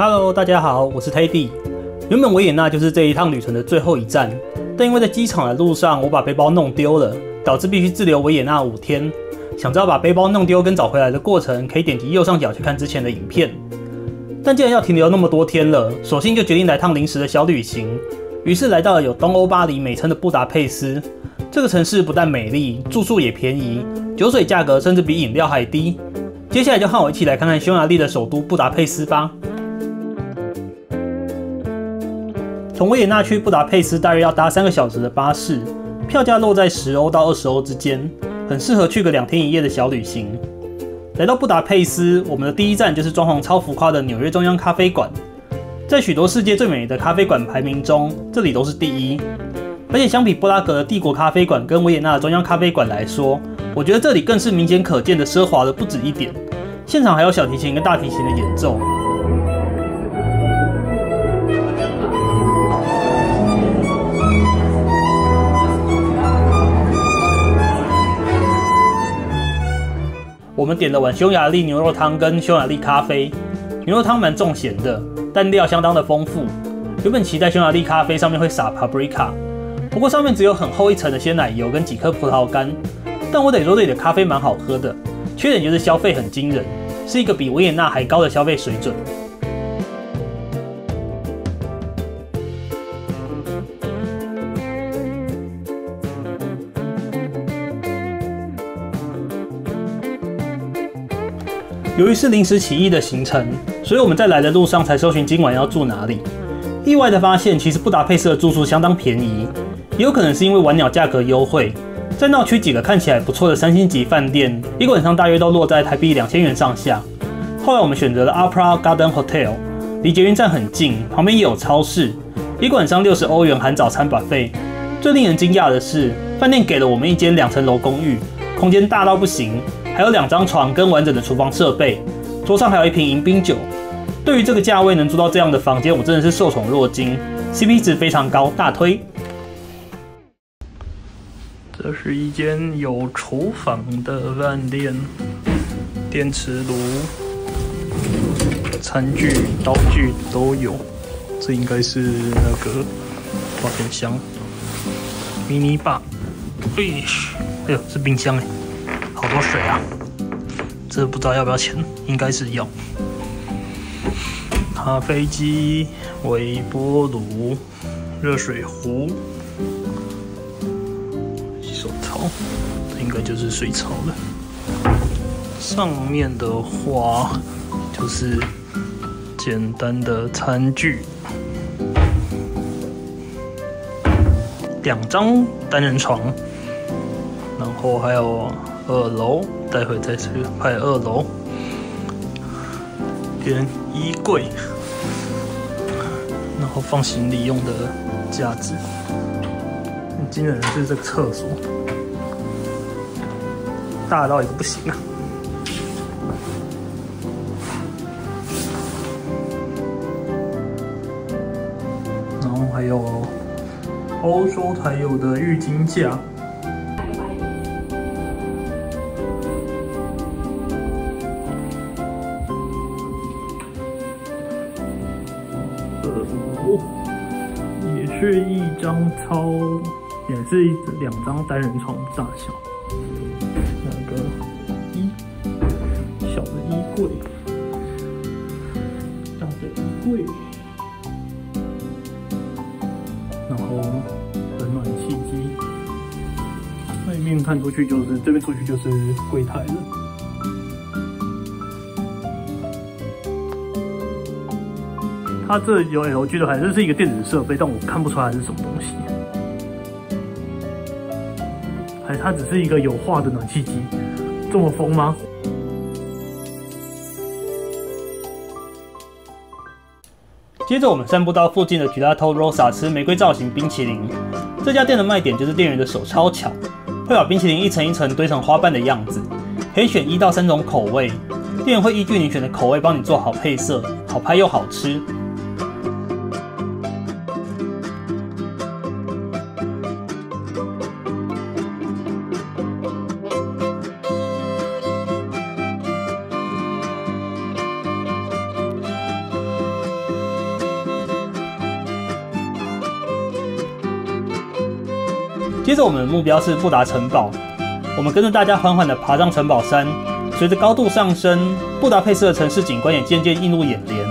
Hello， 大家好，我是 Teddy。原本维也纳就是这一趟旅程的最后一站，但因为在机场的路上我把背包弄丢了，导致必须滞留维也纳5天。想知道把背包弄丢跟找回来的过程，可以点击右上角去看之前的影片。但既然要停留那么多天了，索性就决定来趟临时的小旅行。于是来到了有东欧巴黎美称的布达佩斯。这个城市不但美丽，住宿也便宜，酒水价格甚至比饮料还低。接下来就和我一起来看看匈牙利的首都布达佩斯吧。从维也纳去布达佩斯大约要搭3个小时的巴士，票价落在10欧到20欧之间，很适合去个2天1夜的小旅行。来到布达佩斯，我们的第一站就是装潢超浮夸的纽约中央咖啡馆。在许多世界最美的咖啡馆排名中，这里都是第一。而且相比布拉格的帝国咖啡馆跟维也纳的中央咖啡馆来说，我觉得这里更是明显可见的奢华了不止一点。现场还有小提琴跟大提琴的演奏。我们点了碗匈牙利牛肉汤跟匈牙利咖啡，牛肉汤蛮重咸的，但料相当的丰富。原本期待匈牙利咖啡上面会撒 paprika， 不过上面只有很厚一层的鲜奶油跟几颗葡萄干。但我得说这里的咖啡蛮好喝的，缺点就是消费很惊人，是一个比维也纳还高的消费水准。由于是临时起意的行程，所以我们在来的路上才搜寻今晚要住哪里。意外的发现，其实布达佩斯的住宿相当便宜，也有可能是因为晚鸟价格优惠。在闹区几个看起来不错的3星级饭店，一个晚上大约都落在台币2000元上下。后来我们选择了 Opera Garden Hotel， 离捷运站很近，旁边也有超市，一个晚上60欧元含早餐 buffet。最令人惊讶的是，饭店给了我们一间2层楼公寓，空间大到不行。还有2张床跟完整的厨房设备，桌上还有一瓶迎宾酒。对于这个价位能住到这样的房间，我真的是受宠若惊 ，CP 值非常高，大推。这是一间有厨房的饭店，电磁炉、餐具、刀具都有。这应该是那个保险箱、迷你吧。哎呦，是冰箱哎。好多水啊！这不知道要不要钱，应该是要。咖啡机、微波炉、热水壶、洗手槽，这应该就是水槽了。上面的话就是简单的餐具，2张单人床，然后还有2楼，待会再去拍2楼，连衣柜，然后放行李用的架子。很惊人的是这个厕所，大到一个不行啊！然后还有欧洲才有的浴巾架。也是一张也是2张单人床的大小。那个小的衣柜，大的衣柜，然后冷暖气机。外面看出去就是这边出去就是柜台了。它这有 LG 的牌子，这是一个电子设备，但我看不出来是什么东西。它只是一个有画的暖气机，这么疯吗？接着我们散步到附近的 Gelato Rosa 吃玫瑰造型冰淇淋。这家店的卖点就是店员的手超巧，会把冰淇淋一层一层堆成花瓣的样子，可以选1到3种口味，店员会依据你选的口味帮你做好配色，好拍又好吃。接着我们的目标是布达城堡，我们跟着大家缓缓地爬上城堡山，随着高度上升，布达佩斯的城市景观也渐渐映入眼帘。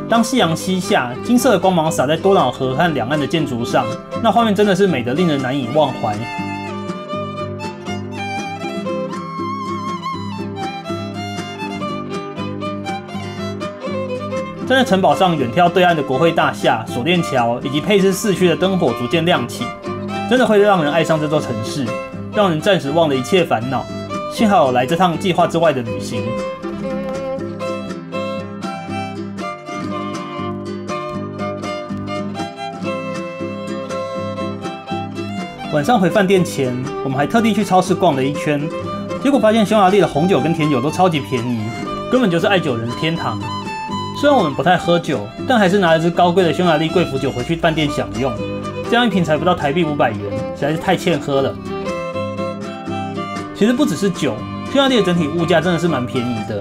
当夕阳西下，金色的光芒洒在多瑙河和两岸的建筑上，那画面真的是美得令人难以忘怀。站在城堡上远眺对岸的国会大厦、锁链桥以及佩斯市区的灯火逐渐亮起，真的会让人爱上这座城市，让人暂时忘了一切烦恼。幸好有来这趟计划之外的旅行。晚上回饭店前，我们还特地去超市逛了一圈，结果发现匈牙利的红酒跟甜酒都超级便宜，根本就是爱酒人的天堂。虽然我们不太喝酒，但还是拿了支高贵的匈牙利贵腐酒回去饭店享用，这样一瓶才不到台币500元，实在是太欠喝了。其实不只是酒，匈牙利的整体物价真的是蛮便宜的。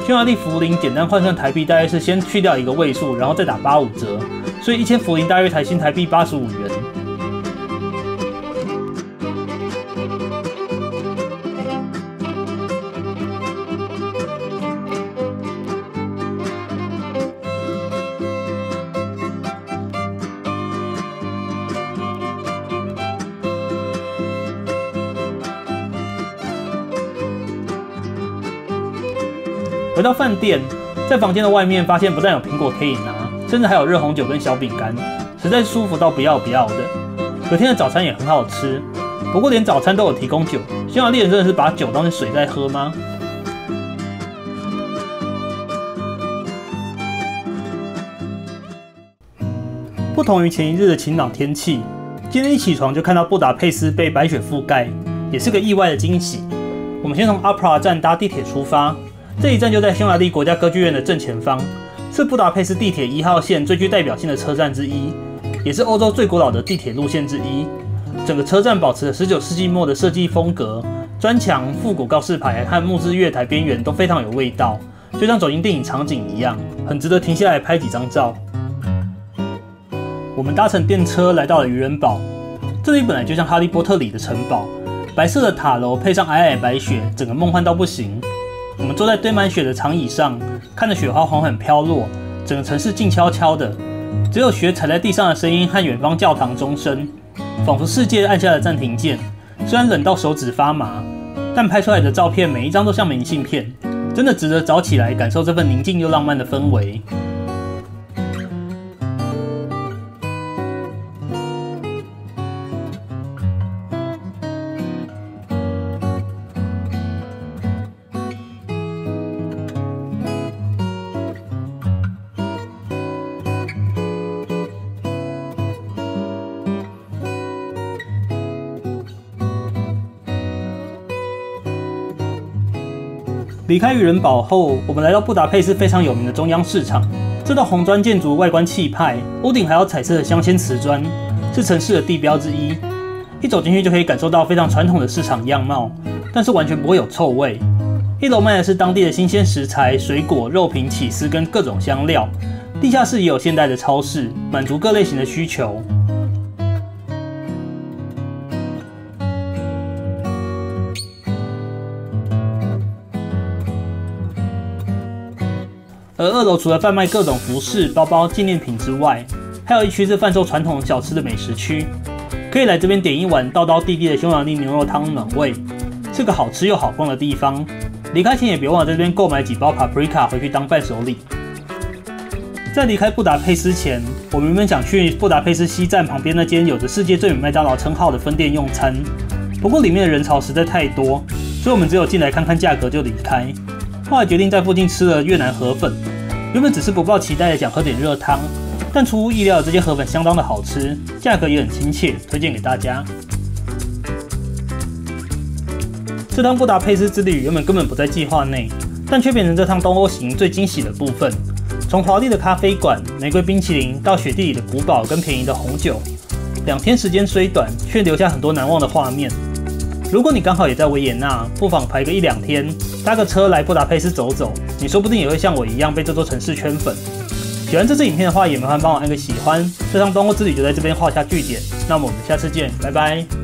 匈牙利福林简单换算台币大概是先去掉一个位数，然后再打85折，所以1000福林大约才新台币85元。回到饭店，在房间的外面发现不但有苹果可以拿，甚至还有热红酒跟小饼干，实在舒服到不要不要的。隔天的早餐也很好吃，不过连早餐都有提供酒，匈牙利人真的是把酒当成水在喝吗？不同于前一日的晴朗天气，今天一起床就看到布达佩斯被白雪覆盖，也是个意外的惊喜。我们先从阿普拉站搭地铁出发。这一站就在匈牙利国家歌剧院的正前方，是布达佩斯地铁1号线最具代表性的车站之一，也是欧洲最古老的地铁路线之一。整个车站保持了19世纪末的设计风格，砖墙、复古告示牌和木质月台边缘都非常有味道，就像走进电影场景一样，很值得停下来拍几张照。我们搭乘电车来到了渔人堡，这里本来就像哈利波特里的城堡，白色的塔楼配上皑皑白雪，整个梦幻到不行。我们坐在堆满雪的长椅上，看着雪花缓缓飘落，整个城市静悄悄的，只有雪踩在地上的声音和远方教堂钟声，仿佛世界按下了暂停键。虽然冷到手指发麻，但拍出来的照片每一张都像明信片，真的值得早起来感受这份宁静又浪漫的氛围。离开渔人堡后，我们来到布达佩斯非常有名的中央市场。这栋红砖建筑外观气派，屋顶还有彩色的镶嵌瓷砖，是城市的地标之一。一走进去就可以感受到非常传统的市场样貌，但是完全不会有臭味。1楼卖的是当地的新鲜食材、水果、肉品、起司跟各种香料。地下室也有现代的超市，满足各类型的需求。而2楼除了贩卖各种服饰、包包、纪念品之外，还有一区是贩售传统小吃的美食区，可以来这边点一碗道道地地的匈牙利牛肉汤暖胃，是个好吃又好逛的地方。离开前也别忘了在这边购买几包 paprika 回去当伴手礼。在离开布达佩斯前，我们原本想去布达佩斯西站旁边那间有着世界最美麦当劳称号的分店用餐，不过里面的人潮实在太多，所以我们只有进来看看价格就离开。后来决定在附近吃了越南河粉，原本只是不抱期待的想喝点热汤，但出乎意料，这间河粉相当的好吃，价格也很亲切，推荐给大家。这趟布达佩斯之旅原本根本不在计划内，但却变成这趟东欧行最惊喜的部分。从华丽的咖啡馆、玫瑰冰淇淋到雪地里的古堡跟便宜的红酒，2天时间虽短，却留下很多难忘的画面。如果你刚好也在维也纳，不妨排个1-2天，搭个车来布达佩斯走走，你说不定也会像我一样被这座城市圈粉。喜欢这支影片的话，也麻烦帮我按个喜欢。这趟东欧之旅就在这边画下句点，那么我们下次见，拜拜。